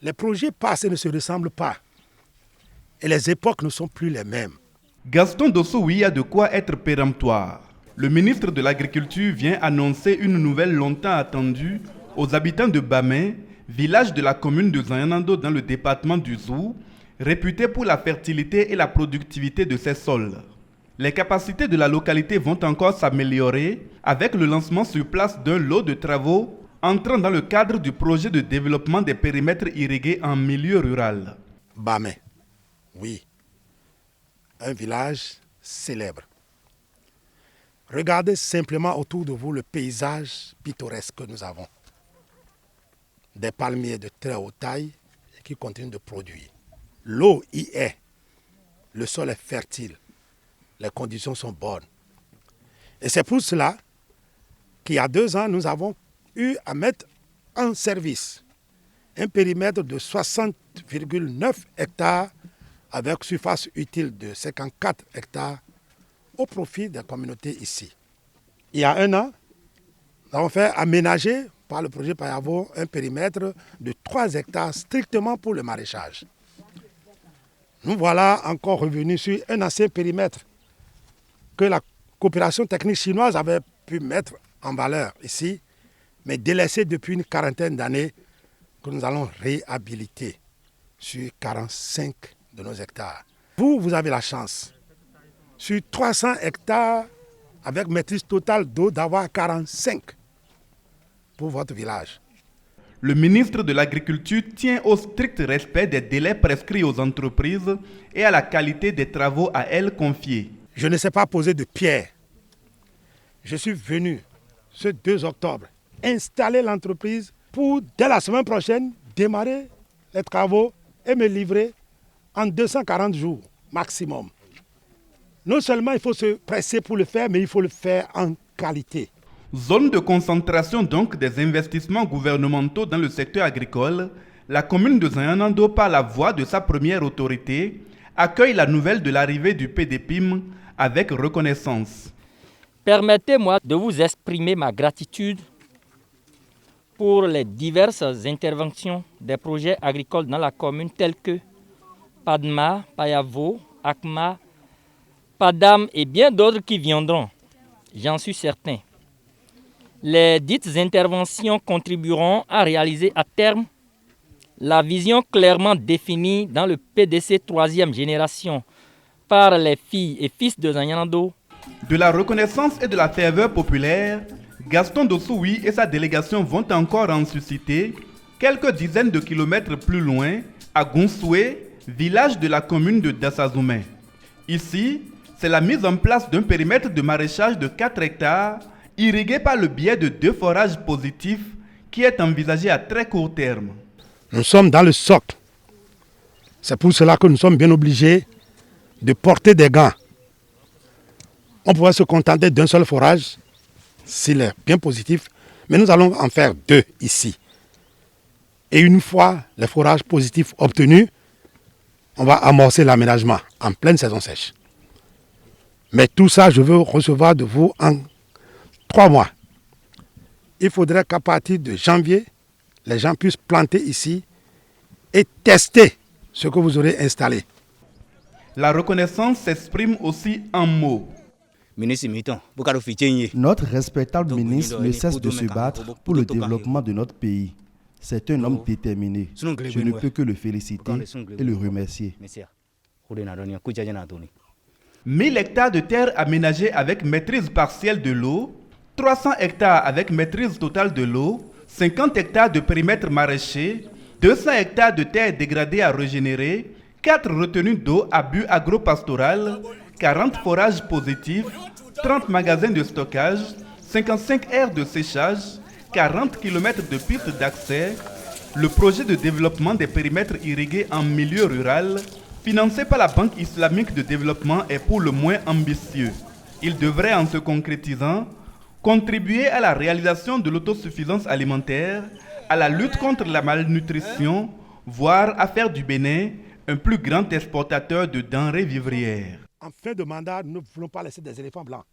Les projets passés ne se ressemblent pas et les époques ne sont plus les mêmes. Gaston Dossoui a de quoi être péremptoire. Le ministre de l'Agriculture vient annoncer une nouvelle longtemps attendue aux habitants de Bamé, village de la commune de Zayanando dans le département du Zou, réputé pour la fertilité et la productivité de ses sols. Les capacités de la localité vont encore s'améliorer avec le lancement sur place d'un lot de travaux entrant dans le cadre du projet de développement des périmètres irrigués en milieu rural. Bamé, oui, un village célèbre. Regardez simplement autour de vous le paysage pittoresque que nous avons. Des palmiers de très haute taille qui continuent de produire. L'eau y est, le sol est fertile, les conditions sont bonnes. Et c'est pour cela qu'il y a 2 ans, nous avons eu à mettre en service un périmètre de 60,9 hectares avec surface utile de 54 hectares au profit des communautés ici. Il y a 1 an, nous avons fait aménager par le projet Payavo un périmètre de 3 hectares strictement pour le maraîchage. Nous voilà encore revenus sur un ancien périmètre que la coopération technique chinoise avait pu mettre en valeur ici, mais délaissé depuis une quarantaine d'années, que nous allons réhabiliter sur 45 de nos hectares. Vous avez la chance, sur 300 hectares, avec maîtrise totale d'eau, d'avoir 45 pour votre village. Le ministre de l'Agriculture tient au strict respect des délais prescrits aux entreprises et à la qualité des travaux à elles confiés. Je ne sais pas poser de pierre. Je suis venu ce 2 octobre installer l'entreprise pour, dès la semaine prochaine, démarrer les travaux et me livrer en 240 jours maximum. Non seulement il faut se presser pour le faire, mais il faut le faire en qualité. Zone de concentration donc des investissements gouvernementaux dans le secteur agricole, la commune de Zayanando, par la voix de sa première autorité, accueille la nouvelle de l'arrivée du PDPIM avec reconnaissance. Permettez-moi de vous exprimer ma gratitude pour les diverses interventions des projets agricoles dans la commune tels que Padma, Payavo, Akma, Padam et bien d'autres qui viendront, j'en suis certain. Les dites interventions contribueront à réaliser à terme la vision clairement définie dans le PDC 3e génération par les filles et fils de Zayanando. De la reconnaissance et de la ferveur populaire, Gaston Dossoui et sa délégation vont encore en susciter quelques dizaines de kilomètres plus loin, à Gonsoué, village de la commune de Dassazoumé. Ici, c'est la mise en place d'un périmètre de maraîchage de 4 hectares, irrigué par le biais de 2 forages positifs qui est envisagé à très court terme. Nous sommes dans le socle. C'est pour cela que nous sommes bien obligés de porter des gants. On pourrait se contenter d'un seul forage, s'il est bien positif, mais nous allons en faire 2 ici. Et une fois les forages positifs obtenus, on va amorcer l'aménagement en pleine saison sèche. Mais tout ça, je veux recevoir de vous en 3 mois. Il faudrait qu'à partir de janvier, les gens puissent planter ici et tester ce que vous aurez installé. La reconnaissance s'exprime aussi en mots. Notre respectable ministre ne cesse de se battre pour le développement de notre pays. C'est un homme déterminé. Je ne peux que le féliciter et le remercier. 1000 hectares de terre aménagés avec maîtrise partielle de l'eau, 300 hectares avec maîtrise totale de l'eau, 50 hectares de périmètre maraîcher, 200 hectares de terre dégradée à régénérer, 4 retenues d'eau à but agro-pastoral, 40 forages positifs, 30 magasins de stockage, 55 aires de séchage, 40 km de pistes d'accès. Le projet de développement des périmètres irrigués en milieu rural, financé par la Banque islamique de développement, est pour le moins ambitieux. Il devrait, en se concrétisant, contribuer à la réalisation de l'autosuffisance alimentaire, à la lutte contre la malnutrition, voire à faire du Bénin un plus grand exportateur de denrées vivrières. En fin de mandat, nous ne voulons pas laisser des éléphants blancs.